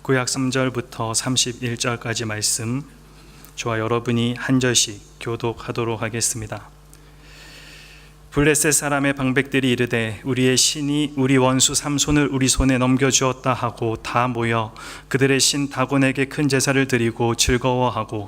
구약 3절부터 31절까지 말씀, 저와 여러분이 한 절씩 교독하도록 하겠습니다. 블레셋 사람의 방백들이 이르되 우리의 신이 우리 원수 삼손을 우리 손에 넘겨주었다 하고 다 모여 그들의 신 다곤에게 큰 제사를 드리고 즐거워하고,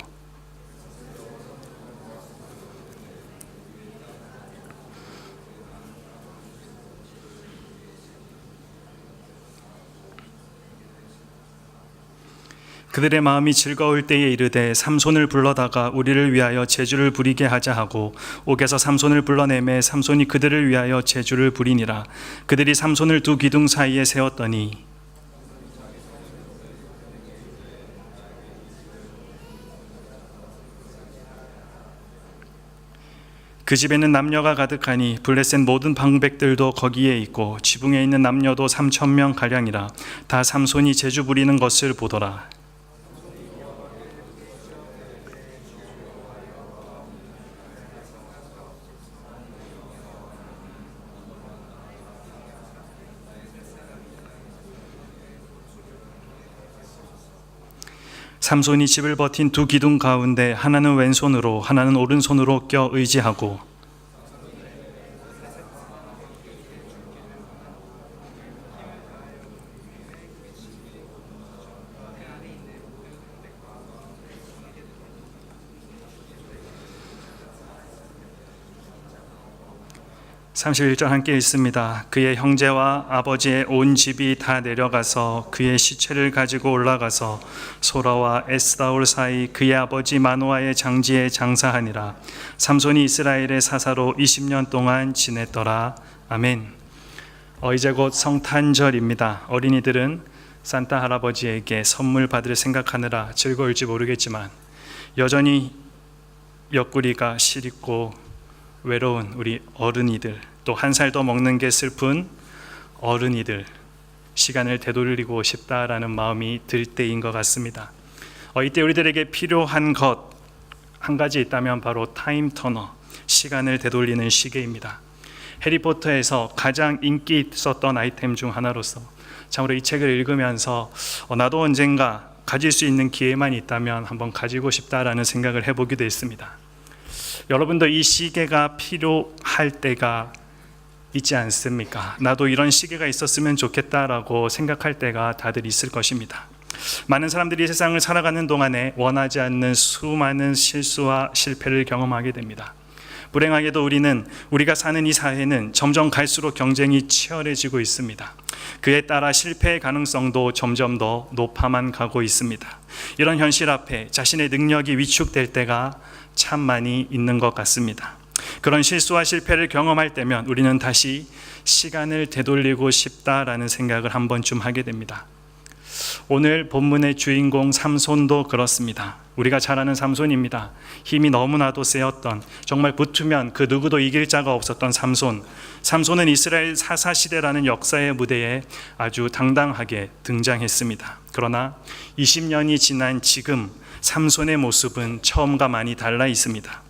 그들의 마음이 즐거울 때에 이르되 삼손을 불러다가 우리를 위하여 제주를 부리게 하자 하고 옥에서 삼손을 불러내매 삼손이 그들을 위하여 제주를 부리니라. 그들이 삼손을 두 기둥 사이에 세웠더니 그 집에는 남녀가 가득하니 블레셋 모든 방백들도 거기에 있고 지붕에 있는 남녀도 3,000명 가량이라. 다 삼손이 제주 부리는 것을 보더라. 삼손이 집을 버틴 두 기둥 가운데 하나는 왼손으로 하나는 오른손으로 껴 의지하고, (31절) 함께 읽습니다. 그의 형제와 아버지의 온 집이 다 내려가서 그의 시체를 가지고 올라가서 소라와 에스다올 사이 그의 아버지 마노아의 장지에 장사하니라. 삼손이 이스라엘의 사사로 20년 동안 지냈더라. 아멘. 이제 곧 성탄절입니다. 어린이들은 산타 할아버지에게 선물 받을 생각하느라 즐거울지 모르겠지만 여전히 옆구리가 시리고 외로운 우리 어른이들, 또 한 살 더 먹는 게 슬픈 어른이들, 시간을 되돌리고 싶다라는 마음이 들 때인 것 같습니다. 이때 우리들에게 필요한 것 한 가지 있다면 바로 타임 터너, 시간을 되돌리는 시계입니다. 해리포터에서 가장 인기 있었던 아이템 중 하나로서 참으로 이 책을 읽으면서 나도 언젠가 가질 수 있는 기회만 있다면 한번 가지고 싶다라는 생각을 해보기도 했습니다. 여러분도 이 시계가 필요할 때가 있지 않습니까? 나도 이런 시계가 있었으면 좋겠다라고 생각할 때가 다들 있을 것입니다. 많은 사람들이 세상을 살아가는 동안에 원하지 않는 수많은 실수와 실패를 경험하게 됩니다. 불행하게도 우리가 사는 이 사회는 점점 갈수록 경쟁이 치열해지고 있습니다. 그에 따라 실패의 가능성도 점점 더 높아만 가고 있습니다. 이런 현실 앞에 자신의 능력이 위축될 때가 참 많이 있는 것 같습니다. 그런 실수와 실패를 경험할 때면 우리는 다시 시간을 되돌리고 싶다라는 생각을 한 번쯤 하게 됩니다. 오늘 본문의 주인공 삼손도 그렇습니다. 우리가 잘 아는 삼손입니다. 힘이 너무나도 세었던, 정말 붙으면 그 누구도 이길 자가 없었던 삼손은 이스라엘 사사시대라는 역사의 무대에 아주 당당하게 등장했습니다. 그러나 20년이 지난 지금 삼손의 모습은 처음과 많이 달라 있습니다.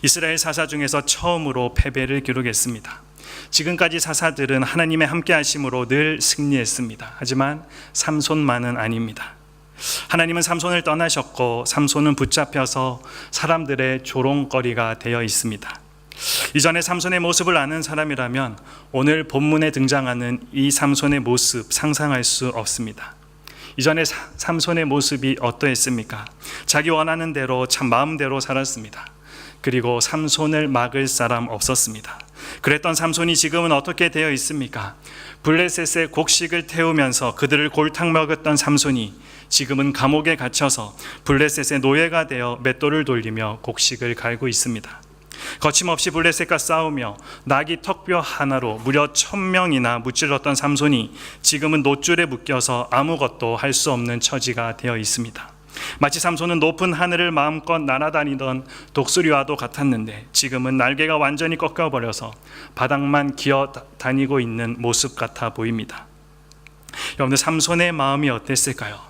이스라엘 사사 중에서 처음으로 패배를 기록했습니다. 지금까지 사사들은 하나님의 함께 하심으로 늘 승리했습니다. 하지만 삼손만은 아닙니다. 하나님은 삼손을 떠나셨고 삼손은 붙잡혀서 사람들의 조롱거리가 되어 있습니다. 이전에 삼손의 모습을 아는 사람이라면 오늘 본문에 등장하는 이 삼손의 모습 상상할 수 없습니다. 이전에 삼손의 모습이 어떠했습니까? 자기 원하는 대로 참 마음대로 살았습니다. 그리고 삼손을 막을 사람 없었습니다. 그랬던 삼손이 지금은 어떻게 되어 있습니까? 블레셋의 곡식을 태우면서 그들을 골탕 먹였던 삼손이 지금은 감옥에 갇혀서 블레셋의 노예가 되어 맷돌을 돌리며 곡식을 갈고 있습니다. 거침없이 블레셋과 싸우며 나귀 턱뼈 하나로 무려 1,000명이나 무찔렀던 삼손이 지금은 놋줄에 묶여서 아무것도 할 수 없는 처지가 되어 있습니다. 마치 삼손은 높은 하늘을 마음껏 날아다니던 독수리와도 같았는데 지금은 날개가 완전히 꺾여버려서 바닥만 기어 다니고 있는 모습 같아 보입니다. 여러분들, 삼손의 마음이 어땠을까요?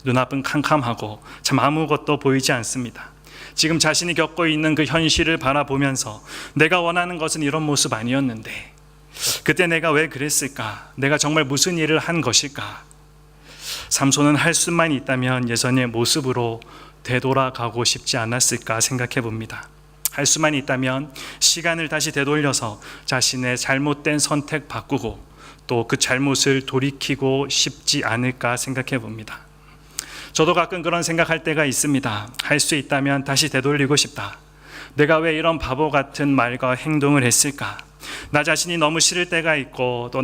눈앞은 캄캄하고 참 아무것도 보이지 않습니다. 지금 자신이 겪고 있는 그 현실을 바라보면서 내가 원하는 것은 이런 모습 아니었는데 그때 내가 왜 그랬을까? 내가 정말 무슨 일을 한 것일까? 삼손은 할 수만 있다면 예전의 모습으로 되돌아가고 싶지 않았을까 생각해 봅니다. 할 수만 있다면 시간을 다시 되돌려서 자신의 잘못된 선택 바꾸고 또 그 잘못을 돌이키고 싶지 않을까 생각해 봅니다. 저도 가끔 그런 생각할 때가 있습니다. 할 수 있다면 다시 되돌리고 싶다. 내가 왜 이런 바보 같은 말과 행동을 했을까? 나 자신이 너무 싫을 때가 있고 또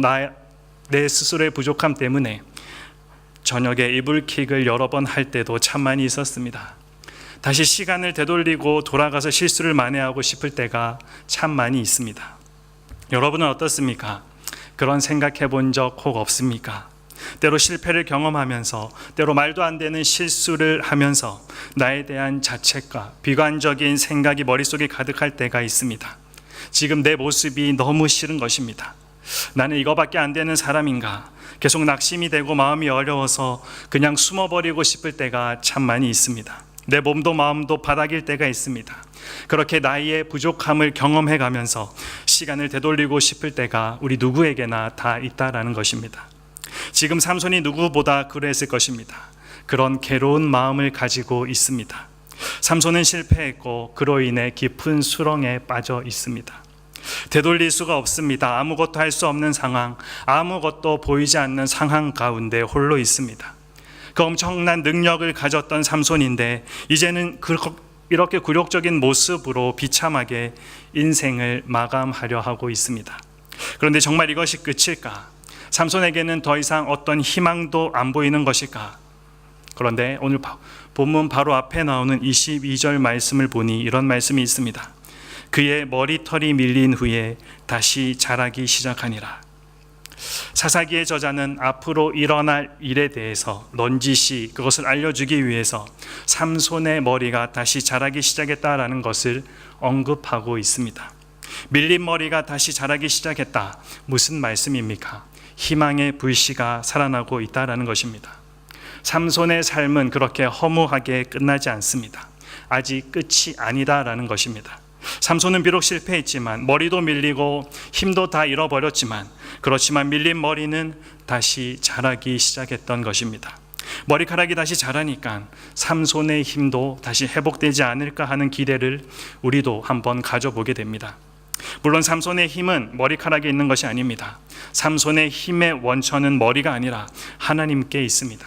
내 스스로의 부족함 때문에 저녁에 이불킥을 여러 번 할 때도 참 많이 있었습니다. 다시 시간을 되돌리고 돌아가서 실수를 만회하고 싶을 때가 참 많이 있습니다. 여러분은 어떻습니까? 그런 생각해 본 적 혹 없습니까? 때로 실패를 경험하면서 때로 말도 안 되는 실수를 하면서 나에 대한 자책과 비관적인 생각이 머릿속에 가득할 때가 있습니다. 지금 내 모습이 너무 싫은 것입니다. 나는 이거밖에 안 되는 사람인가? 계속 낙심이 되고 마음이 어려워서 그냥 숨어버리고 싶을 때가 참 많이 있습니다. 내 몸도 마음도 바닥일 때가 있습니다. 그렇게 나의 부족함을 경험해 가면서 시간을 되돌리고 싶을 때가 우리 누구에게나 다 있다라는 것입니다. 지금 삼손이 누구보다 그랬을 것입니다. 그런 괴로운 마음을 가지고 있습니다. 삼손은 실패했고 그로 인해 깊은 수렁에 빠져 있습니다. 되돌릴 수가 없습니다. 아무것도 할 수 없는 상황, 아무것도 보이지 않는 상황 가운데 홀로 있습니다. 그 엄청난 능력을 가졌던 삼손인데 이제는 이렇게 굴욕적인 모습으로 비참하게 인생을 마감하려 하고 있습니다. 그런데 정말 이것이 끝일까? 삼손에게는 더 이상 어떤 희망도 안 보이는 것일까? 그런데 오늘 본문 바로 앞에 나오는 22절 말씀을 보니 이런 말씀이 있습니다. 그의 머리털이 밀린 후에 다시 자라기 시작하니라. 사사기의 저자는 앞으로 일어날 일에 대해서 넌지시 그것을 알려주기 위해서 삼손의 머리가 다시 자라기 시작했다라는 것을 언급하고 있습니다. 밀린 머리가 다시 자라기 시작했다. 무슨 말씀입니까? 희망의 불씨가 살아나고 있다라는 것입니다. 삼손의 삶은 그렇게 허무하게 끝나지 않습니다. 아직 끝이 아니다라는 것입니다. 삼손은 비록 실패했지만 머리도 밀리고 힘도 다 잃어버렸지만 그렇지만 밀린 머리는 다시 자라기 시작했던 것입니다. 머리카락이 다시 자라니까 삼손의 힘도 다시 회복되지 않을까 하는 기대를 우리도 한번 가져보게 됩니다. 물론 삼손의 힘은 머리카락에 있는 것이 아닙니다. 삼손의 힘의 원천은 머리가 아니라 하나님께 있습니다.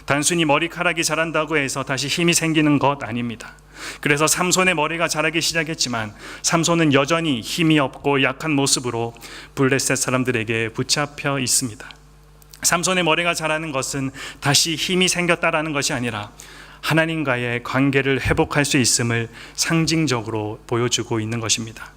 단순히 머리카락이 자란다고 해서 다시 힘이 생기는 것 아닙니다. 그래서 삼손의 머리가 자라기 시작했지만 삼손은 여전히 힘이 없고 약한 모습으로 블레셋 사람들에게 붙잡혀 있습니다. 삼손의 머리가 자라는 것은 다시 힘이 생겼다라는 것이 아니라 하나님과의 관계를 회복할 수 있음을 상징적으로 보여주고 있는 것입니다.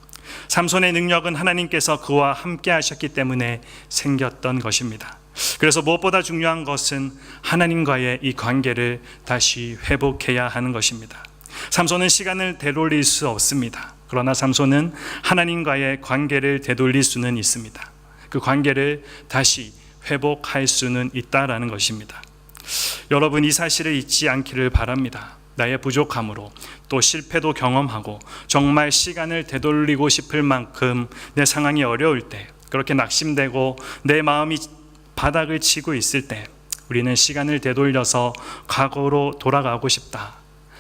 삼손의 능력은 하나님께서 그와 함께 하셨기 때문에 생겼던 것입니다. 그래서 무엇보다 중요한 것은 하나님과의 이 관계를 다시 회복해야 하는 것입니다. 삼손은 시간을 되돌릴 수 없습니다. 그러나 삼손은 하나님과의 관계를 되돌릴 수는 있습니다. 그 관계를 다시 회복할 수는 있다라는 것입니다. 여러분, 이 사실을 잊지 않기를 바랍니다. 나의 부족함으로 또 실패도 경험하고 정말 시간을 되돌리고 싶을 만큼 내 상황이 어려울 때, 그렇게 낙심되고 내 마음이 바닥을 치고 있을 때 우리는 시간을 되돌려서 과거로 돌아가고 싶다.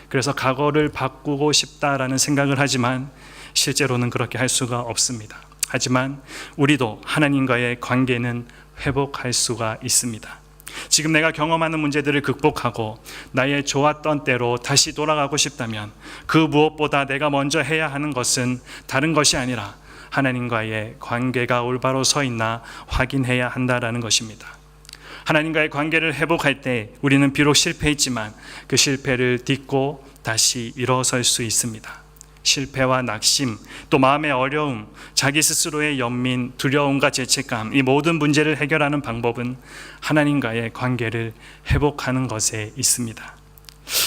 그래서 과거를 바꾸고 싶다라는 생각을 하지만 실제로는 그렇게 할 수가 없습니다. 하지만 우리도 하나님과의 관계는 회복할 수가 있습니다. 지금 내가 경험하는 문제들을 극복하고 나의 좋았던 때로 다시 돌아가고 싶다면 그 무엇보다 내가 먼저 해야 하는 것은 다른 것이 아니라 하나님과의 관계가 올바로 서 있나 확인해야 한다라는 것입니다. 하나님과의 관계를 회복할 때 우리는 비록 실패했지만 그 실패를 딛고 다시 일어설 수 있습니다. 실패와 낙심, 또 마음의 어려움, 자기 스스로의 연민, 두려움과 죄책감, 이 모든 문제를 해결하는 방법은 하나님과의 관계를 회복하는 것에 있습니다.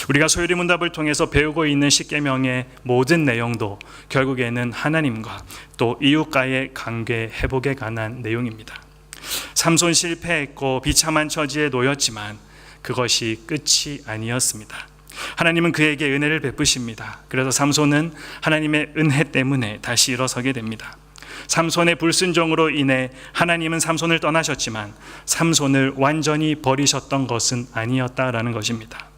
우리가 소요리 문답을 통해서 배우고 있는 십계명의 모든 내용도 결국에는 하나님과 또 이웃과의 관계 회복에 관한 내용입니다. 삼손 실패했고 비참한 처지에 놓였지만 그것이 끝이 아니었습니다. 하나님은 그에게 은혜를 베푸십니다. 그래서 삼손은 하나님의 은혜 때문에 다시 일어서게 됩니다. 삼손의 불순종으로 인해 하나님은 삼손을 떠나셨지만 삼손을 완전히 버리셨던 것은 아니었다라는 것입니다.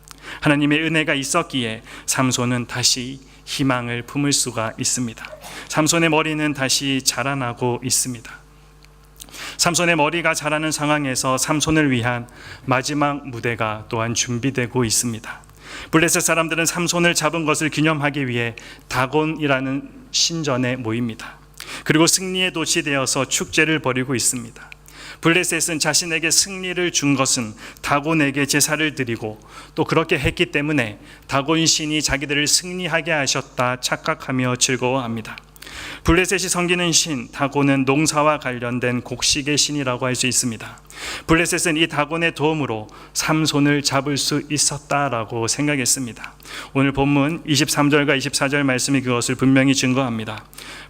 하나님의 은혜가 있었기에 삼손은 다시 희망을 품을 수가 있습니다. 삼손의 머리는 다시 자라나고 있습니다. 삼손의 머리가 자라는 상황에서 삼손을 위한 마지막 무대가 또한 준비되고 있습니다. 블레셋 사람들은 삼손을 잡은 것을 기념하기 위해 다곤이라는 신전에 모입니다. 그리고 승리의 도시 되어서 축제를 벌이고 있습니다. 블레셋은 자신에게 승리를 준 것은 다곤에게 제사를 드리고 또 그렇게 했기 때문에 다곤 신이 자기들을 승리하게 하셨다 착각하며 즐거워합니다. 블레셋이 섬기는 신 다곤은 농사와 관련된 곡식의 신이라고 할 수 있습니다. 블레셋은 이 다곤의 도움으로 삼손을 잡을 수 있었다라고 생각했습니다. 오늘 본문 23절과 24절 말씀이 그것을 분명히 증거합니다.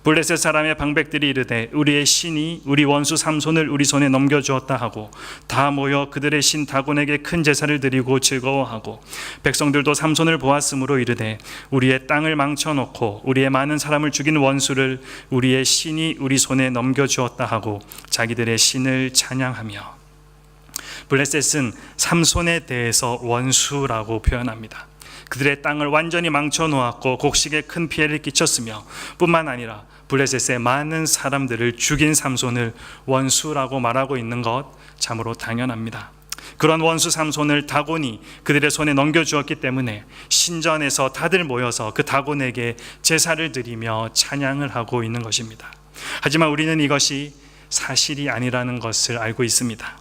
블레셋 사람의 방백들이 이르되 우리의 신이 우리 원수 삼손을 우리 손에 넘겨주었다 하고 다 모여 그들의 신 다곤에게 큰 제사를 드리고 즐거워하고 백성들도 삼손을 보았으므로 이르되 우리의 땅을 망쳐놓고 우리의 많은 사람을 죽인 원수를 우리의 신이 우리 손에 넘겨주었다 하고 자기들의 신을 찬양하며. 블레셋은 삼손에 대해서 원수라고 표현합니다. 그들의 땅을 완전히 망쳐놓았고 곡식에 큰 피해를 끼쳤으며 뿐만 아니라 블레셋의 많은 사람들을 죽인 삼손을 원수라고 말하고 있는 것 참으로 당연합니다. 그런 원수 삼손을 다곤이 그들의 손에 넘겨주었기 때문에 신전에서 다들 모여서 그 다곤에게 제사를 드리며 찬양을 하고 있는 것입니다. 하지만 우리는 이것이 사실이 아니라는 것을 알고 있습니다.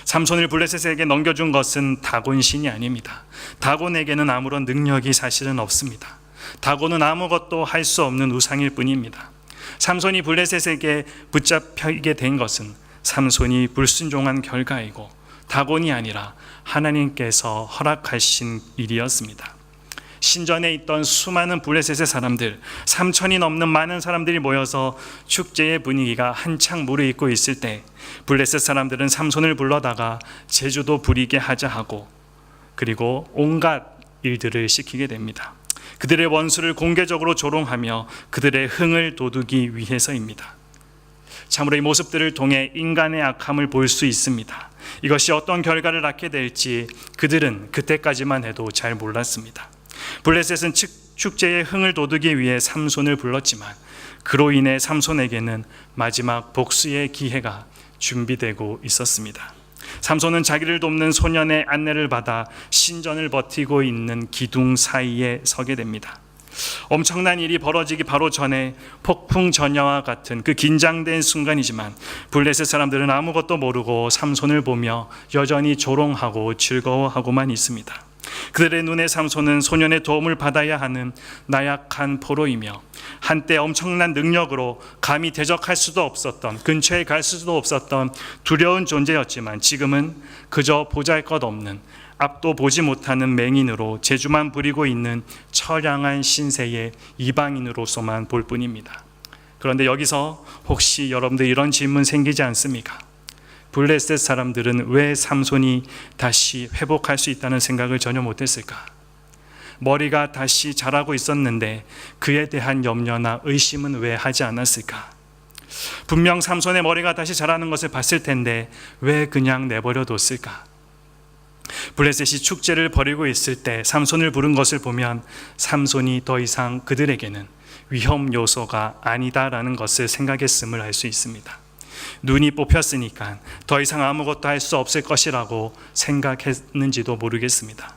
삼손을 블레셋에게 넘겨준 것은 다곤 신이 아닙니다. 다곤에게는 아무런 능력이 사실은 없습니다. 다곤은 아무것도 할 수 없는 우상일 뿐입니다. 삼손이 블레셋에게 붙잡히게 된 것은 삼손이 불순종한 결과이고 다곤이 아니라 하나님께서 허락하신 일이었습니다. 신전에 있던 수많은 블레셋의 사람들, 3천이 넘는 많은 사람들이 모여서 축제의 분위기가 한창 무르익고 있을 때 블레셋 사람들은 삼손을 불러다가 제주도 부리게 하자 하고 그리고 온갖 일들을 시키게 됩니다. 그들의 원수를 공개적으로 조롱하며 그들의 흥을 돋우기 위해서입니다. 참으로 이 모습들을 통해 인간의 악함을 볼 수 있습니다. 이것이 어떤 결과를 낳게 될지 그들은 그때까지만 해도 잘 몰랐습니다. 블레셋은 축제의 흥을 돋우기 위해 삼손을 불렀지만 그로 인해 삼손에게는 마지막 복수의 기회가 준비되고 있었습니다. 삼손은 자기를 돕는 소년의 안내를 받아 신전을 버티고 있는 기둥 사이에 서게 됩니다. 엄청난 일이 벌어지기 바로 전에 폭풍 전야와 같은 그 긴장된 순간이지만 블레셋 사람들은 아무것도 모르고 삼손을 보며 여전히 조롱하고 즐거워하고만 있습니다. 그들의 눈에 삼손은 소년의 도움을 받아야 하는 나약한 포로이며 한때 엄청난 능력으로 감히 대적할 수도 없었던, 근처에 갈 수도 없었던 두려운 존재였지만 지금은 그저 보잘것없는, 앞도 보지 못하는 맹인으로 재주만 부리고 있는 처량한 신세의 이방인으로서만 볼 뿐입니다. 그런데 여기서 혹시 여러분들 이런 질문 생기지 않습니까? 블레셋 사람들은 왜 삼손이 다시 회복할 수 있다는 생각을 전혀 못했을까? 머리가 다시 자라고 있었는데 그에 대한 염려나 의심은 왜 하지 않았을까? 분명 삼손의 머리가 다시 자라는 것을 봤을 텐데 왜 그냥 내버려 뒀을까? 블레셋이 축제를 벌이고 있을 때 삼손을 부른 것을 보면 삼손이 더 이상 그들에게는 위험 요소가 아니다라는 것을 생각했음을 알 수 있습니다. 눈이 뽑혔으니까 더 이상 아무것도 할 수 없을 것이라고 생각했는지도 모르겠습니다.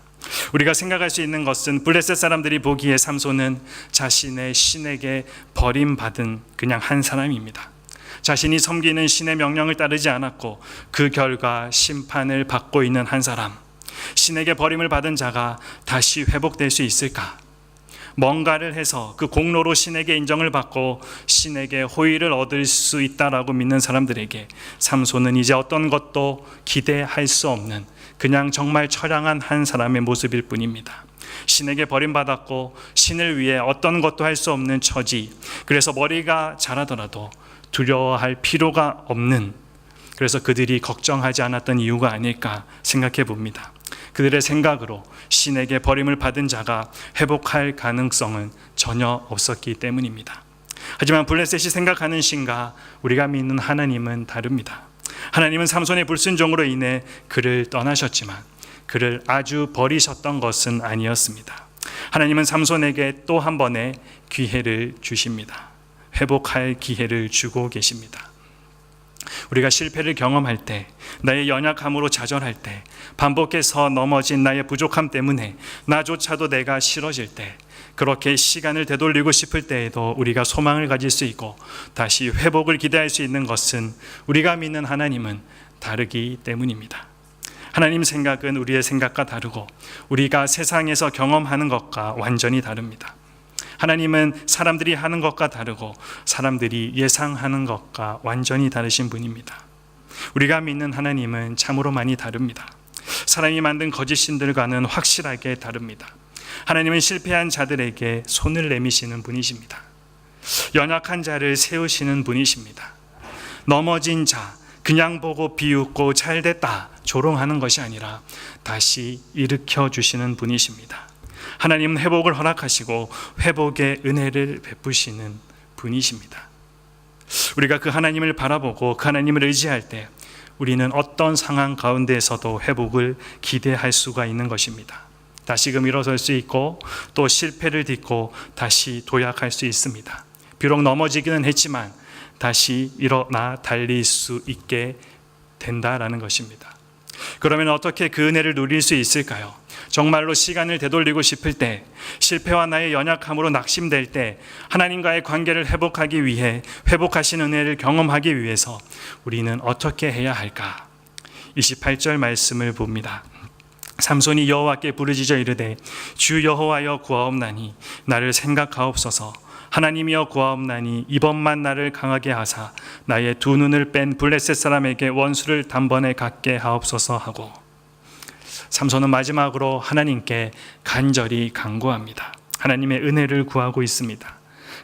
우리가 생각할 수 있는 것은 블레셋 사람들이 보기에 삼손은 자신의 신에게 버림받은 그냥 한 사람입니다. 자신이 섬기는 신의 명령을 따르지 않았고 그 결과 심판을 받고 있는 한 사람. 신에게 버림을 받은 자가 다시 회복될 수 있을까? 뭔가를 해서 그 공로로 신에게 인정을 받고 신에게 호의를 얻을 수 있다라고 믿는 사람들에게 삼손은 이제 어떤 것도 기대할 수 없는 그냥 정말 처량한 한 사람의 모습일 뿐입니다. 신에게 버림받았고 신을 위해 어떤 것도 할 수 없는 처지, 그래서 머리가 자라더라도 두려워할 필요가 없는, 그래서 그들이 걱정하지 않았던 이유가 아닐까 생각해 봅니다. 그들의 생각으로 신에게 버림을 받은 자가 회복할 가능성은 전혀 없었기 때문입니다. 하지만 블레셋이 생각하는 신과 우리가 믿는 하나님은 다릅니다. 하나님은 삼손의 불순종으로 인해 그를 떠나셨지만 그를 아주 버리셨던 것은 아니었습니다. 하나님은 삼손에게 또 한 번의 기회를 주십니다. 회복할 기회를 주고 계십니다. 우리가 실패를 경험할 때, 나의 연약함으로 좌절할 때, 반복해서 넘어진 나의 부족함 때문에 나조차도 내가 싫어질 때, 그렇게 시간을 되돌리고 싶을 때에도 우리가 소망을 가질 수 있고 다시 회복을 기대할 수 있는 것은 우리가 믿는 하나님은 다르기 때문입니다. 하나님 생각은 우리의 생각과 다르고 우리가 세상에서 경험하는 것과 완전히 다릅니다. 하나님은 사람들이 하는 것과 다르고 사람들이 예상하는 것과 완전히 다르신 분입니다. 우리가 믿는 하나님은 참으로 많이 다릅니다. 사람이 만든 거짓 신들과는 확실하게 다릅니다. 하나님은 실패한 자들에게 손을 내미시는 분이십니다. 연약한 자를 세우시는 분이십니다. 넘어진 자, 그냥 보고 비웃고 잘됐다 조롱하는 것이 아니라 다시 일으켜 주시는 분이십니다. 하나님은 회복을 허락하시고 회복의 은혜를 베푸시는 분이십니다. 우리가 그 하나님을 바라보고 그 하나님을 의지할 때 우리는 어떤 상황 가운데에서도 회복을 기대할 수가 있는 것입니다. 다시금 일어설 수 있고 또 실패를 딛고 다시 도약할 수 있습니다. 비록 넘어지기는 했지만 다시 일어나 달릴 수 있게 된다라는 것입니다. 그러면 어떻게 그 은혜를 누릴 수 있을까요? 정말로 시간을 되돌리고 싶을 때, 실패와 나의 연약함으로 낙심될 때 하나님과의 관계를 회복하기 위해 회복하신 은혜를 경험하기 위해서 우리는 어떻게 해야 할까? 28절 말씀을 봅니다. 삼손이 여호와께 부르짖어 이르되 주 여호와여 구하옵나니 나를 생각하옵소서. 하나님이여 구하옵나니 이번만 나를 강하게 하사 나의 두 눈을 뺀 블레셋 사람에게 원수를 단번에 갖게 하옵소서 하고, 삼손은 마지막으로 하나님께 간절히 간구합니다. 하나님의 은혜를 구하고 있습니다.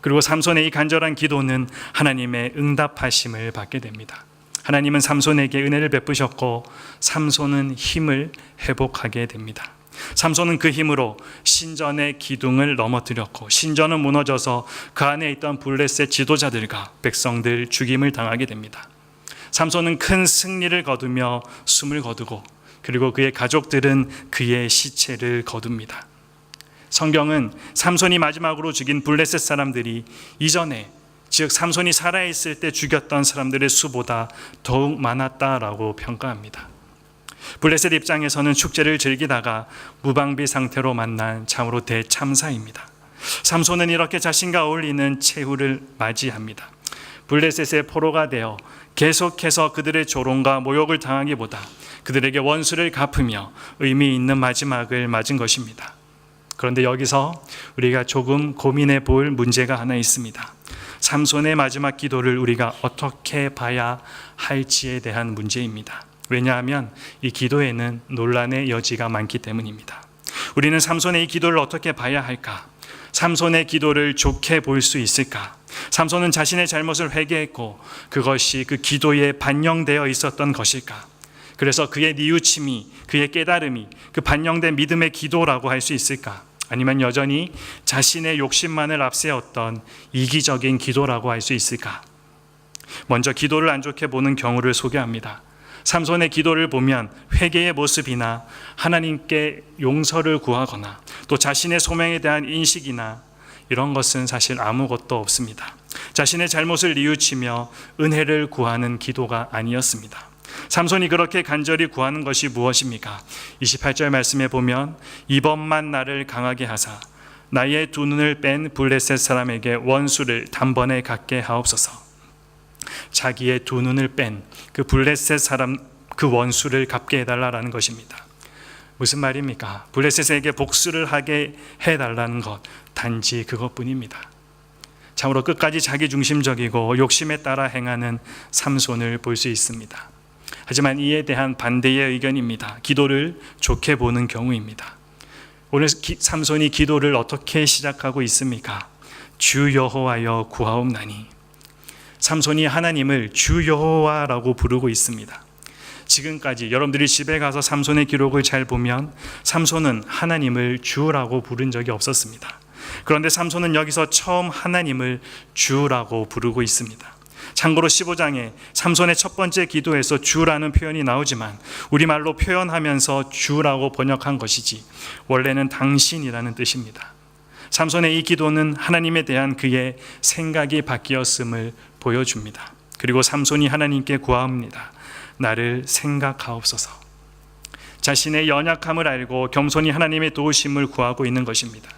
그리고 삼손의 이 간절한 기도는 하나님의 응답하심을 받게 됩니다. 하나님은 삼손에게 은혜를 베푸셨고 삼손은 힘을 회복하게 됩니다. 삼손은 그 힘으로 신전의 기둥을 넘어뜨렸고 신전은 무너져서 그 안에 있던 블레셋 지도자들과 백성들 죽임을 당하게 됩니다. 삼손은 큰 승리를 거두며 숨을 거두고 그리고 그의 가족들은 그의 시체를 거둡니다. 성경은 삼손이 마지막으로 죽인 블레셋 사람들이 이전에, 즉 삼손이 살아있을 때 죽였던 사람들의 수보다 더욱 많았다라고 평가합니다. 블레셋 입장에서는 축제를 즐기다가 무방비 상태로 만난 참으로 대참사입니다. 삼손은 이렇게 자신과 어울리는 최후를 맞이합니다. 블레셋의 포로가 되어 계속해서 그들의 조롱과 모욕을 당하기보다 그들에게 원수를 갚으며 의미 있는 마지막을 맞은 것입니다. 그런데 여기서 우리가 조금 고민해 볼 문제가 하나 있습니다. 삼손의 마지막 기도를 우리가 어떻게 봐야 할지에 대한 문제입니다. 왜냐하면 이 기도에는 논란의 여지가 많기 때문입니다. 우리는 삼손의 이 기도를 어떻게 봐야 할까? 삼손의 기도를 좋게 볼 수 있을까? 삼손은 자신의 잘못을 회개했고 그것이 그 기도에 반영되어 있었던 것일까? 그래서 그의 뉘우침이, 그의 깨달음이 그 반영된 믿음의 기도라고 할 수 있을까? 아니면 여전히 자신의 욕심만을 앞세웠던 이기적인 기도라고 할 수 있을까? 먼저 기도를 안 좋게 보는 경우를 소개합니다. 삼손의 기도를 보면 회개의 모습이나 하나님께 용서를 구하거나 또 자신의 소명에 대한 인식이나 이런 것은 사실 아무것도 없습니다. 자신의 잘못을 뉘우치며 은혜를 구하는 기도가 아니었습니다. 삼손이 그렇게 간절히 구하는 것이 무엇입니까? 28절 말씀에 보면 이번만 나를 강하게 하사 나의 두 눈을 뺀 블레셋 사람에게 원수를 단번에 갖게 하옵소서. 자기의 두 눈을 뺀 그 블레셋 사람, 그 원수를 갚게 해달라는 것입니다. 무슨 말입니까? 블레셋에게 복수를 하게 해달라는 것, 단지 그것뿐입니다. 참으로 끝까지 자기중심적이고 욕심에 따라 행하는 삼손을 볼 수 있습니다. 하지만 이에 대한 반대의 의견입니다. 기도를 좋게 보는 경우입니다. 오늘 삼손이 기도를 어떻게 시작하고 있습니까? 주 여호와여 구하옵나니. 삼손이 하나님을 주 여호와라고 부르고 있습니다. 지금까지 여러분들이 집에 가서 삼손의 기록을 잘 보면 삼손은 하나님을 주라고 부른 적이 없었습니다. 그런데 삼손은 여기서 처음 하나님을 주라고 부르고 있습니다. 참고로 15장에 삼손의 첫 번째 기도에서 주라는 표현이 나오지만 우리말로 표현하면서 주라고 번역한 것이지 원래는 당신이라는 뜻입니다. 삼손의 이 기도는 하나님에 대한 그의 생각이 바뀌었음을 보여줍니다. 그리고 삼손이 하나님께 구합니다. 나를 생각하옵소서. 자신의 연약함을 알고 겸손히 하나님의 도우심을 구하고 있는 것입니다.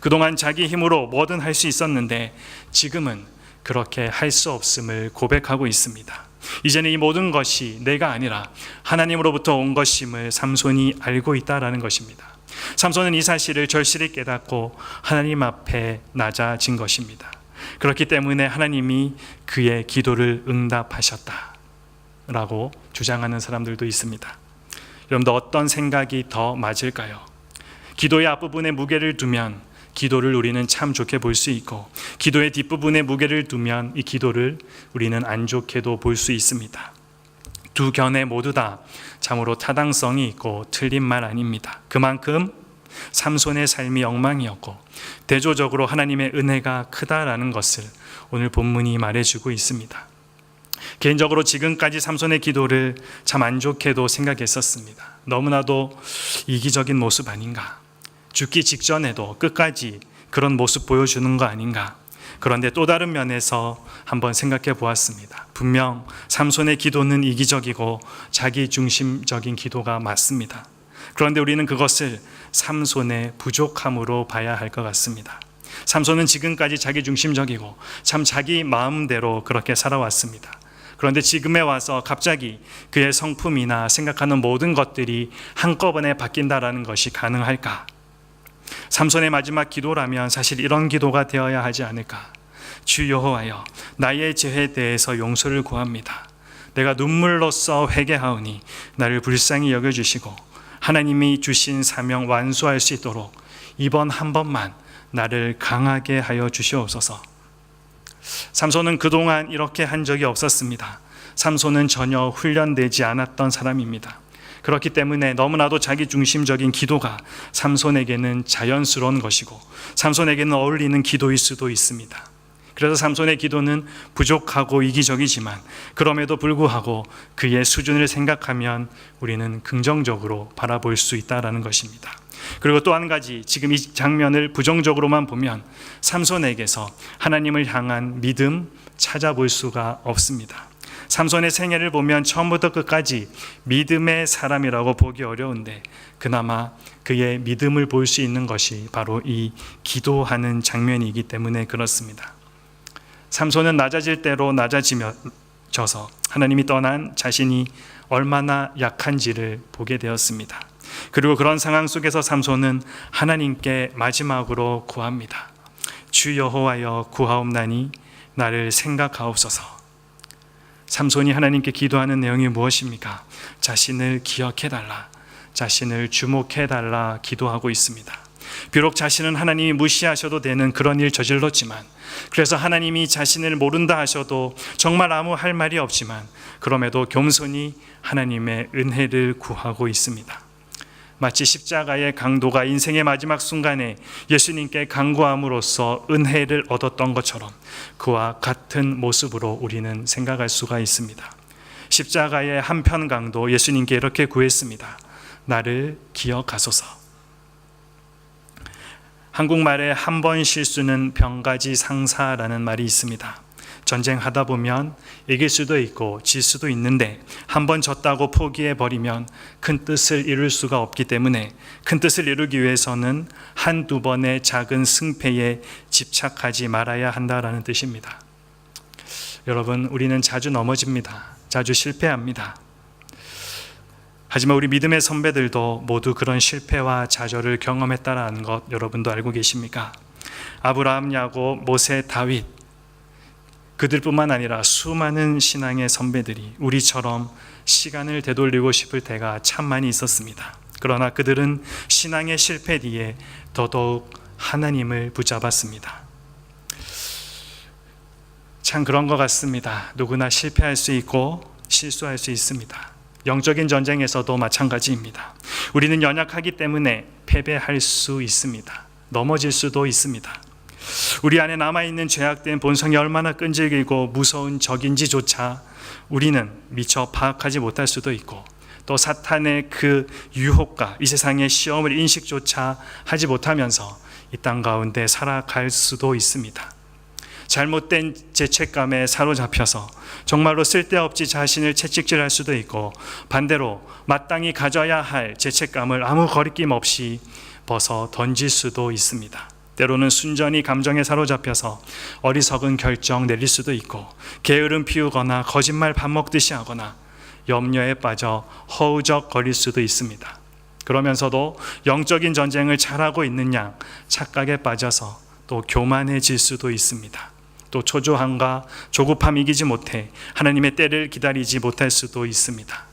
그동안 자기 힘으로 뭐든 할 수 있었는데 지금은 그렇게 할 수 없음을 고백하고 있습니다. 이제는 이 모든 것이 내가 아니라 하나님으로부터 온 것임을 삼손이 알고 있다라는 것입니다. 삼손은 이 사실을 절실히 깨닫고 하나님 앞에 낮아진 것입니다. 그렇기 때문에 하나님이 그의 기도를 응답하셨다라고 주장하는 사람들도 있습니다. 여러분도 어떤 생각이 더 맞을까요? 기도의 앞부분에 무게를 두면 기도를 우리는 참 좋게 볼 수 있고, 기도의 뒷부분에 무게를 두면 이 기도를 우리는 안 좋게도 볼 수 있습니다. 두 견해 모두 다 참으로 타당성이 있고 틀린 말 아닙니다. 그만큼 삼손의 삶이 엉망이었고 대조적으로 하나님의 은혜가 크다라는 것을 오늘 본문이 말해주고 있습니다. 개인적으로 지금까지 삼손의 기도를 참 안 좋게도 생각했었습니다. 너무나도 이기적인 모습 아닌가? 죽기 직전에도 끝까지 그런 모습 보여주는 거 아닌가? 그런데 또 다른 면에서 한번 생각해 보았습니다. 분명 삼손의 기도는 이기적이고 자기중심적인 기도가 맞습니다. 그런데 우리는 그것을 삼손의 부족함으로 봐야 할 것 같습니다. 삼손은 지금까지 자기중심적이고 참 자기 마음대로 그렇게 살아왔습니다. 그런데 지금에 와서 갑자기 그의 성품이나 생각하는 모든 것들이 한꺼번에 바뀐다라는 것이 가능할까? 삼손의 마지막 기도라면 사실 이런 기도가 되어야 하지 않을까? 주 여호와여, 나의 죄에 대해서 용서를 구합니다. 내가 눈물로써 회개하오니 나를 불쌍히 여겨주시고 하나님이 주신 사명 완수할 수 있도록 이번 한 번만 나를 강하게 하여 주시옵소서. 삼손은 그동안 이렇게 한 적이 없었습니다. 삼손은 전혀 훈련되지 않았던 사람입니다. 그렇기 때문에 너무나도 자기중심적인 기도가 삼손에게는 자연스러운 것이고 삼손에게는 어울리는 기도일 수도 있습니다. 그래서 삼손의 기도는 부족하고 이기적이지만 그럼에도 불구하고 그의 수준을 생각하면 우리는 긍정적으로 바라볼 수 있다는 것입니다. 그리고 또 한 가지, 지금 이 장면을 부정적으로만 보면 삼손에게서 하나님을 향한 믿음 찾아볼 수가 없습니다. 삼손의 생애를 보면 처음부터 끝까지 믿음의 사람이라고 보기 어려운데 그나마 그의 믿음을 볼 수 있는 것이 바로 이 기도하는 장면이기 때문에 그렇습니다. 삼손은 낮아질 대로 낮아지면져서 하나님이 떠난 자신이 얼마나 약한지를 보게 되었습니다. 그리고 그런 상황 속에서 삼손은 하나님께 마지막으로 구합니다. 주 여호와여 구하옵나니 나를 생각하옵소서. 삼손이 하나님께 기도하는 내용이 무엇입니까? 자신을 기억해달라, 자신을 주목해달라 기도하고 있습니다. 비록 자신은 하나님이 무시하셔도 되는 그런 일 저질렀지만, 그래서 하나님이 자신을 모른다 하셔도 정말 아무 할 말이 없지만 그럼에도 겸손히 하나님의 은혜를 구하고 있습니다. 마치 십자가의 강도가 인생의 마지막 순간에 예수님께 간구함으로써 은혜를 얻었던 것처럼 그와 같은 모습으로 우리는 생각할 수가 있습니다. 십자가의 한편 강도 예수님께 이렇게 구했습니다. 나를 기억하소서. 한국말에 한 번 실수는 병가지 상사라는 말이 있습니다. 전쟁하다 보면 이길 수도 있고 질 수도 있는데 한 번 졌다고 포기해버리면 큰 뜻을 이룰 수가 없기 때문에 큰 뜻을 이루기 위해서는 한두 번의 작은 승패에 집착하지 말아야 한다라는 뜻입니다. 여러분, 우리는 자주 넘어집니다. 자주 실패합니다. 하지만 우리 믿음의 선배들도 모두 그런 실패와 좌절을 경험했다라는 것 여러분도 알고 계십니까? 아브라함, 야곱, 모세, 다윗, 그들뿐만 아니라 수많은 신앙의 선배들이 우리처럼 시간을 되돌리고 싶을 때가 참 많이 있었습니다. 그러나 그들은 신앙의 실패 뒤에 더더욱 하나님을 붙잡았습니다. 참 그런 것 같습니다. 누구나 실패할 수 있고 실수할 수 있습니다. 영적인 전쟁에서도 마찬가지입니다. 우리는 연약하기 때문에 패배할 수 있습니다. 넘어질 수도 있습니다. 우리 안에 남아있는 죄악된 본성이 얼마나 끈질기고 무서운 적인지조차 우리는 미처 파악하지 못할 수도 있고, 또 사탄의 그 유혹과 이 세상의 시험을 인식조차 하지 못하면서 이 땅 가운데 살아갈 수도 있습니다. 잘못된 죄책감에 사로잡혀서 정말로 쓸데없이 자신을 채찍질할 수도 있고, 반대로 마땅히 가져야 할 죄책감을 아무 거리낌 없이 벗어 던질 수도 있습니다. 때로는 순전히 감정에 사로잡혀서 어리석은 결정 내릴 수도 있고, 게으름 피우거나 거짓말 밥 먹듯이 하거나 염려에 빠져 허우적거릴 수도 있습니다. 그러면서도 영적인 전쟁을 잘하고 있는 양 착각에 빠져서 또 교만해질 수도 있습니다. 또 초조함과 조급함 이기지 못해 하나님의 때를 기다리지 못할 수도 있습니다.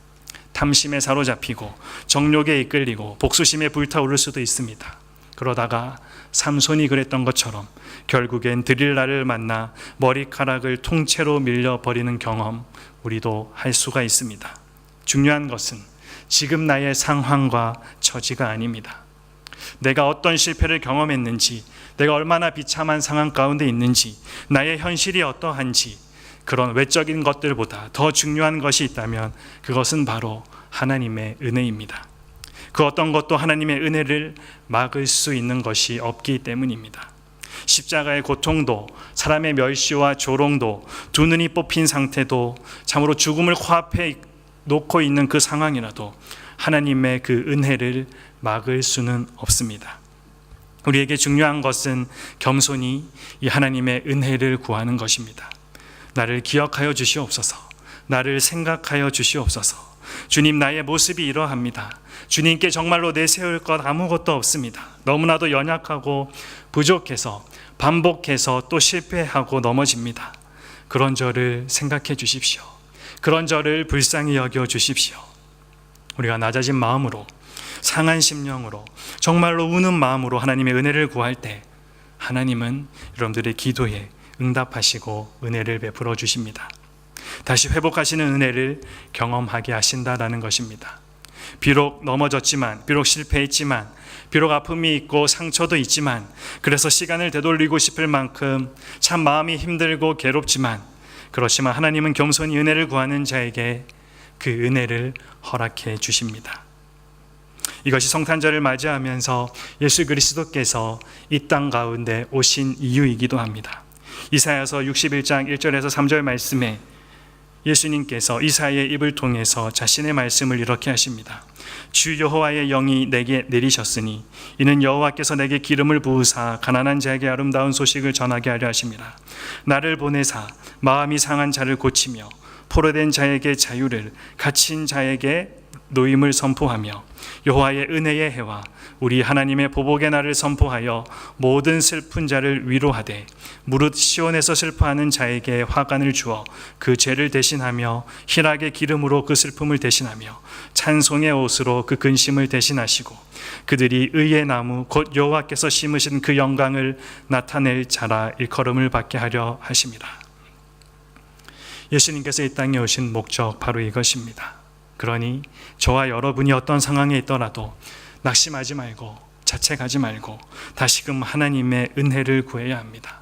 탐심에 사로잡히고 정욕에 이끌리고 복수심에 불타오를 수도 있습니다. 그러다가 삼손이 그랬던 것처럼 결국엔 드릴라를 만나 머리카락을 통째로 밀려버리는 경험, 우리도 할 수가 있습니다. 중요한 것은 지금 나의 상황과 처지가 아닙니다. 내가 어떤 실패를 경험했는지, 내가 얼마나 비참한 상황 가운데 있는지, 나의 현실이 어떠한지, 그런 외적인 것들보다 더 중요한 것이 있다면 그것은 바로 하나님의 은혜입니다. 그 어떤 것도 하나님의 은혜를 막을 수 있는 것이 없기 때문입니다. 십자가의 고통도, 사람의 멸시와 조롱도, 두 눈이 뽑힌 상태도, 참으로 죽음을 코앞에 놓고 있는 그 상황이라도 하나님의 그 은혜를 막을 수는 없습니다. 우리에게 중요한 것은 겸손히 이 하나님의 은혜를 구하는 것입니다. 나를 기억하여 주시옵소서. 나를 생각하여 주시옵소서. 주님, 나의 모습이 이러합니다. 주님께 정말로 내세울 것 아무것도 없습니다. 너무나도 연약하고 부족해서 반복해서 또 실패하고 넘어집니다. 그런 저를 생각해 주십시오. 그런 저를 불쌍히 여겨 주십시오. 우리가 낮아진 마음으로, 상한 심령으로, 정말로 우는 마음으로 하나님의 은혜를 구할 때 하나님은 여러분들의 기도에 응답하시고 은혜를 베풀어 주십니다. 다시 회복하시는 은혜를 경험하게 하신다라는 것입니다. 비록 넘어졌지만, 비록 실패했지만, 비록 아픔이 있고 상처도 있지만, 그래서 시간을 되돌리고 싶을 만큼 참 마음이 힘들고 괴롭지만, 그렇지만 하나님은 겸손히 은혜를 구하는 자에게 그 은혜를 허락해 주십니다. 이것이 성탄절을 맞이하면서 예수 그리스도께서 이 땅 가운데 오신 이유이기도 합니다. 이사야서 61장 1절에서 3절 말씀에 예수님께서 이사야의 입을 통해서 자신의 말씀을 이렇게 하십니다. 주 여호와의 영이 내게 내리셨으니 이는 여호와께서 내게 기름을 부으사 가난한 자에게 아름다운 소식을 전하게 하려 하심이라. 나를 보내사 마음이 상한 자를 고치며 포로된 자에게 자유를, 갇힌 자에게 노임을 선포하며 여호와의 은혜의 해와 우리 하나님의 보복의 날을 선포하여 모든 슬픈 자를 위로하되 무릇 시온에서 슬퍼하는 자에게 화관을 주어 그 죄를 대신하며 희락의 기름으로 그 슬픔을 대신하며 찬송의 옷으로 그 근심을 대신하시고 그들이 의의 나무 곧 여호와께서 심으신 그 영광을 나타낼 자라 일컬음을 받게 하려 하심이라. 예수님께서 이 땅에 오신 목적 바로 이것입니다. 그러니 저와 여러분이 어떤 상황에 있더라도 낙심하지 말고 자책하지 말고 다시금 하나님의 은혜를 구해야 합니다.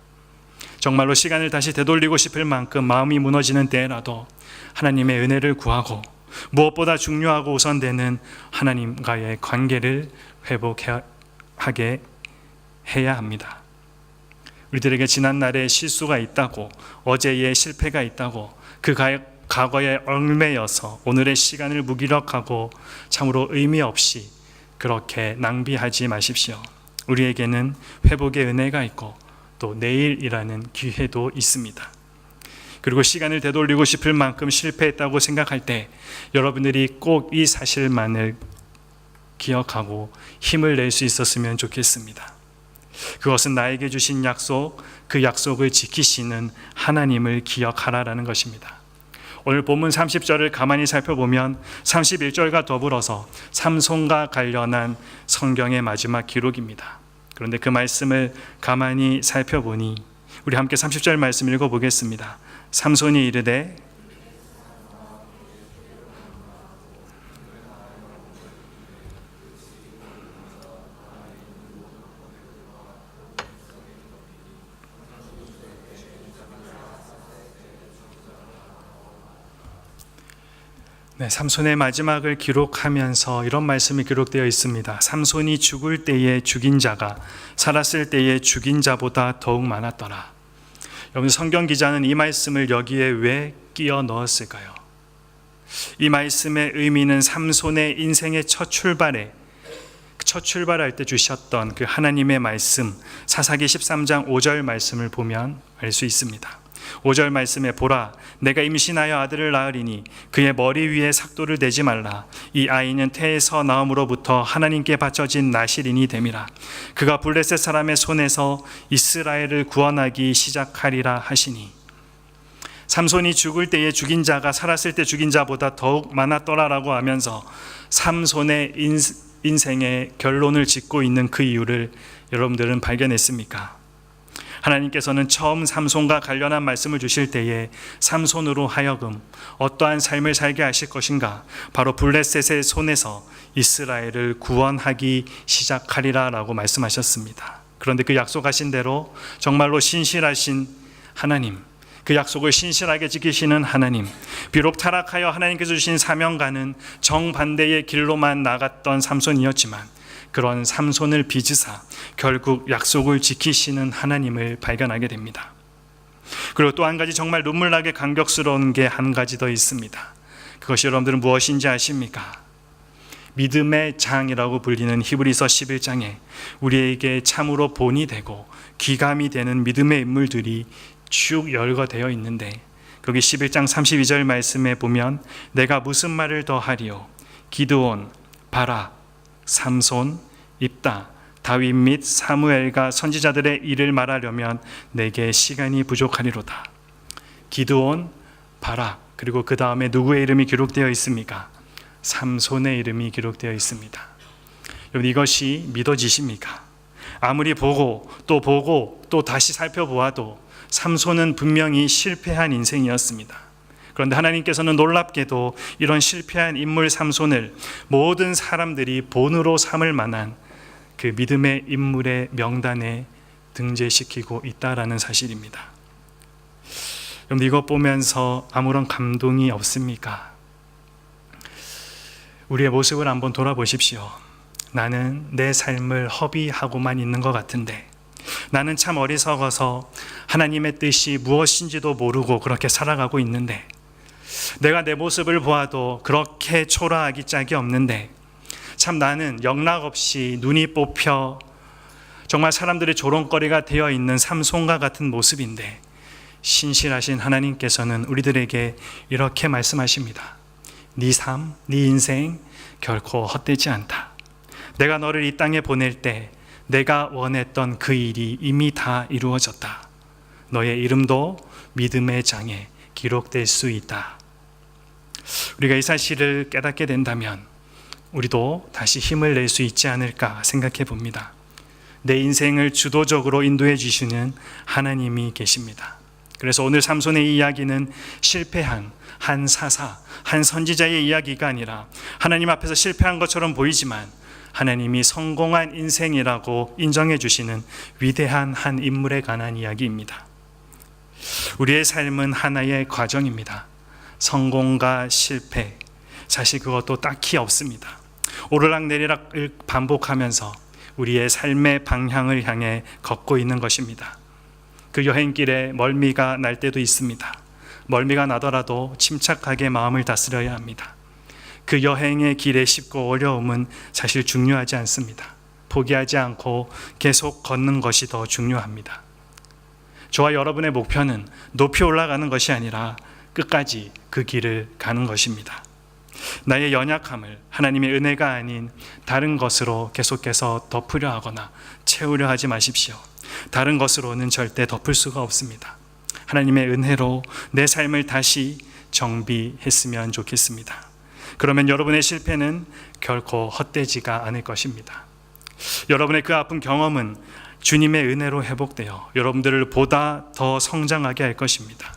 정말로 시간을 다시 되돌리고 싶을 만큼 마음이 무너지는 때라도 하나님의 은혜를 구하고 무엇보다 중요하고 우선되는 하나님과의 관계를 회복하게 해야 합니다. 우리들에게 지난날에 실수가 있다고, 어제의 실패가 있다고, 그 과거에 얽매여서 오늘의 시간을 무기력하고 참으로 의미 없이 그렇게 낭비하지 마십시오. 우리에게는 회복의 은혜가 있고 또 내일이라는 기회도 있습니다. 그리고 시간을 되돌리고 싶을 만큼 실패했다고 생각할 때 여러분들이 꼭 이 사실만을 기억하고 힘을 낼 수 있었으면 좋겠습니다. 그것은 나에게 주신 약속, 그 약속을 지키시는 하나님을 기억하라라는 것입니다. 오늘 본문 30절을 가만히 살펴보면 31절과 더불어서 삼손과 관련한 성경의 마지막 기록입니다. 그런데 그 말씀을 가만히 살펴보니 우리 함께 30절 말씀 읽어보겠습니다. 삼손이 이르되 네, 삼손의 마지막을 기록하면서 이런 말씀이 기록되어 있습니다. 삼손이 죽을 때에 죽인 자가 살았을 때에 죽인 자보다 더욱 많았더라. 여러분, 성경 기자는 이 말씀을 여기에 왜 끼워 넣었을까요? 이 말씀의 의미는 삼손의 인생의 첫 출발할 때 주셨던 그 하나님의 말씀, 사사기 13장 5절 말씀을 보면 알 수 있습니다. 5절 말씀에 보라, 내가 임신하여 아들을 낳으리니 그의 머리 위에 삭도를 대지 말라. 이 아이는 태에서 나옴으로부터 하나님께 바쳐진 나실인이 됨이라. 그가 블레셋 사람의 손에서 이스라엘을 구원하기 시작하리라 하시니, 삼손이 죽을 때에 죽인 자가 살았을 때 죽인 자보다 더욱 많았더라라고 하면서 삼손의 인생의 결론을 짓고 있는 그 이유를 여러분들은 발견했습니까? 하나님께서는 처음 삼손과 관련한 말씀을 주실 때에 삼손으로 하여금 어떠한 삶을 살게 하실 것인가? 바로 블레셋의 손에서 이스라엘을 구원하기 시작하리라 라고 말씀하셨습니다. 그런데 그 약속하신 대로 정말로 신실하신 하나님, 그 약속을 신실하게 지키시는 하나님, 비록 타락하여 하나님께서 주신 사명과는 정반대의 길로만 나갔던 삼손이었지만 그런 삼손을 빚으사 결국 약속을 지키시는 하나님을 발견하게 됩니다. 그리고 또 한 가지 정말 눈물나게 감격스러운 게 한 가지 더 있습니다. 그것이 여러분들은 무엇인지 아십니까? 믿음의 장이라고 불리는 히브리서 11장에 우리에게 참으로 본이 되고 귀감이 되는 믿음의 인물들이 쭉 열거되어 있는데, 거기 11장 32절 말씀에 보면 내가 무슨 말을 더 하리요? 기드온, 바락, 삼손, 입다, 다윗 및 사무엘과 선지자들의 일을 말하려면 내게 시간이 부족하리로다. 기드온, 바락, 그리고 그 다음에 누구의 이름이 기록되어 있습니까? 삼손의 이름이 기록되어 있습니다. 여러분, 이것이 믿어지십니까? 아무리 보고 또 다시 살펴보아도 삼손은 분명히 실패한 인생이었습니다. 그런데 하나님께서는 놀랍게도 이런 실패한 인물 삼손을 모든 사람들이 본으로 삼을 만한 그 믿음의 인물의 명단에 등재시키고 있다라는 사실입니다. 여러분, 이것 보면서 아무런 감동이 없습니까? 우리의 모습을 한번 돌아보십시오. 나는 내 삶을 허비하고만 있는 것 같은데, 나는 참 어리석어서 하나님의 뜻이 무엇인지도 모르고 그렇게 살아가고 있는데, 내가 내 모습을 보아도 그렇게 초라하기 짝이 없는데, 참 나는 영락없이 눈이 뽑혀 정말 사람들의 조롱거리가 되어 있는 삼손과 같은 모습인데, 신실하신 하나님께서는 우리들에게 이렇게 말씀하십니다. 네 삶, 네 인생 결코 헛되지 않다. 내가 너를 이 땅에 보낼 때 내가 원했던 그 일이 이미 다 이루어졌다. 너의 이름도 믿음의 장에 기록될 수 있다. 우리가 이 사실을 깨닫게 된다면 우리도 다시 힘을 낼 수 있지 않을까 생각해 봅니다. 내 인생을 주도적으로 인도해 주시는 하나님이 계십니다. 그래서 오늘 삼손의 이야기는 실패한 한 사사, 한 선지자의 이야기가 아니라 하나님 앞에서 실패한 것처럼 보이지만 하나님이 성공한 인생이라고 인정해 주시는 위대한 한 인물에 관한 이야기입니다. 우리의 삶은 하나의 과정입니다. 성공과 실패, 사실 그것도 딱히 없습니다. 오르락내리락을 반복하면서 우리의 삶의 방향을 향해 걷고 있는 것입니다. 그 여행길에 멀미가 날 때도 있습니다. 멀미가 나더라도 침착하게 마음을 다스려야 합니다. 그 여행의 길의 쉽고 어려움은 사실 중요하지 않습니다. 포기하지 않고 계속 걷는 것이 더 중요합니다. 저와 여러분의 목표는 높이 올라가는 것이 아니라 끝까지 그 길을 가는 것입니다. 나의 연약함을 하나님의 은혜가 아닌 다른 것으로 계속해서 덮으려 하거나 채우려 하지 마십시오. 다른 것으로는 절대 덮을 수가 없습니다. 하나님의 은혜로 내 삶을 다시 정비했으면 좋겠습니다. 그러면 여러분의 실패는 결코 헛되지가 않을 것입니다. 여러분의 그 아픈 경험은 주님의 은혜로 회복되어 여러분들을 보다 더 성장하게 할 것입니다.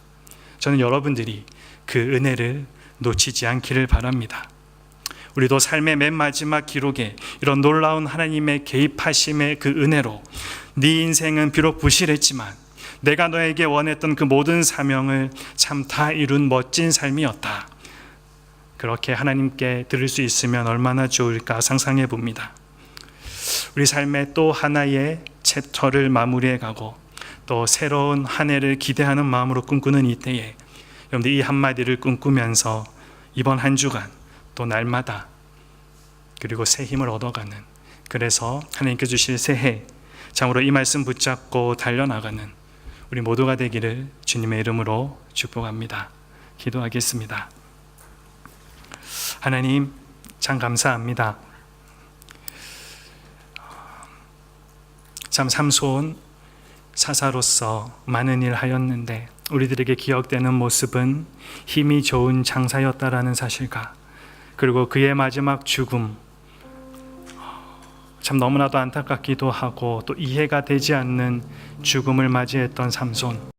저는 여러분들이 그 은혜를 놓치지 않기를 바랍니다. 우리도 삶의 맨 마지막 기록에 이런 놀라운 하나님의 개입하심의 그 은혜로 네 인생은 비록 부실했지만 내가 너에게 원했던 그 모든 사명을 참 다 이룬 멋진 삶이었다. 그렇게 하나님께 들을 수 있으면 얼마나 좋을까 상상해 봅니다. 우리 삶의 또 하나의 챕터를 마무리해 가고 또 새로운 한 해를 기대하는 마음으로 꿈꾸는 이때에 여러분들 이 한마디를 꿈꾸면서 이번 한 주간 또 날마다 그리고 새 힘을 얻어가는, 그래서 하나님께 주실 새해 참으로 이 말씀 붙잡고 달려나가는 우리 모두가 되기를 주님의 이름으로 축복합니다. 기도하겠습니다. 하나님 참 감사합니다. 참 삼손 사사로서 많은 일 하였는데 우리들에게 기억되는 모습은 힘이 좋은 장사였다라는 사실과, 그리고 그의 마지막 죽음, 참 너무나도 안타깝기도 하고 또 이해가 되지 않는 죽음을 맞이했던 삼손.